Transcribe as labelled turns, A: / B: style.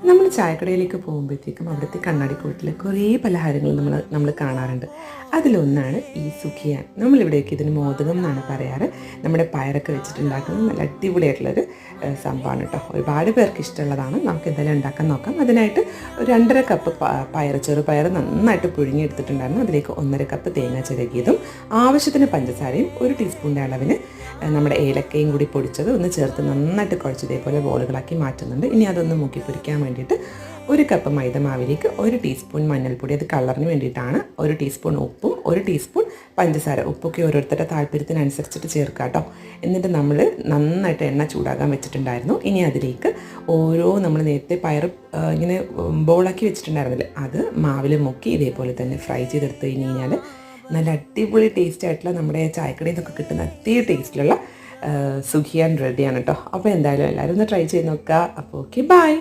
A: നമ്മൾ ചായക്കടയിലേക്ക് പോകുമ്പോഴത്തേക്കും അവിടുത്തെ കണ്ണാടിക്കൂട്ടിൽ കുറേ പലഹാരങ്ങൾ നമ്മൾ കാണാറുണ്ട്. അതിലൊന്നാണ് ഈ സുഖിയാൻ. നമ്മളിവിടേക്ക് ഇതിന് മോദകം എന്നാണ് പറയാറ്. നമ്മുടെ പയറൊക്കെ വെച്ചിട്ടുണ്ടാക്കുന്നത് നല്ല അടിപൊളിയായിട്ടുള്ളൊരു സംഭവമാണ് കേട്ടോ. ഒരുപാട് പേർക്ക് ഇഷ്ടമുള്ളതാണ്. നമുക്ക് എന്തായാലും ഉണ്ടാക്കാൻ നോക്കാം. അതിനായിട്ട് ഒരു 2.5 കപ്പ് ചെറുപയർ നന്നായിട്ട് പുഴുങ്ങിയെടുത്തിട്ടുണ്ടായിരുന്നു. അതിലേക്ക് 1.5 കപ്പ് തേങ്ങ ചിരകിയതും ആവശ്യത്തിന് പഞ്ചസാരയും 1 ടീസ്പൂണിൻ്റെ അളവിന് നമ്മുടെ ഏലക്കയും കൂടി പൊടിച്ചത് ഒന്ന് ചേർത്ത് നന്നായിട്ട് കുഴച്ച് ഇതേപോലെ ബോളുകളാക്കി മാറ്റുന്നുണ്ട്. ഇനി അതൊന്ന് മുക്കി പൊരിക്കാൻ വേണ്ടിയിട്ട് 1 കപ്പ് മൈദമാവിലേക്ക് 1 ടീസ്പൂൺ മഞ്ഞൾപ്പൊടി, അത് കളറിന് വേണ്ടിയിട്ടാണ്, 1 ടീസ്പൂൺ ഉപ്പും 1 ടീസ്പൂൺ പഞ്ചസാര. ഉപ്പൊക്കെ ഓരോരുത്തരുടെ താല്പര്യത്തിനനുസരിച്ചിട്ട് ചേർക്കുക കേട്ടോ. എന്നിട്ട് നമ്മൾ നന്നായിട്ട് എണ്ണ ചൂടാകാൻ വെച്ചിട്ടുണ്ടായിരുന്നു. ഇനി അതിലേക്ക് നമ്മൾ നേരത്തെ പയർ ഇങ്ങനെ ബോളാക്കി വെച്ചിട്ടുണ്ടായിരുന്നില്ലേ, അത് മാവിൽ മുക്കി ഇതേപോലെ തന്നെ ഫ്രൈ ചെയ്തെടുത്ത് കഴിഞ്ഞാൽ നല്ല അടിപൊളി ടേസ്റ്റ് ആയിട്ടുള്ള നമ്മുടെ ചായക്കടയിൽ നിന്നൊക്കെ കിട്ടുന്ന അതേ ടേസ്റ്റിലുള്ള സുഖിയാൻ റെഡിയാണ് കേട്ടോ. അപ്പോൾ എന്തായാലും എല്ലാവരും ഒന്ന് ട്രൈ ചെയ്ത് നോക്കുക. അപ്പോൾ ഓക്കെ, ബൈ.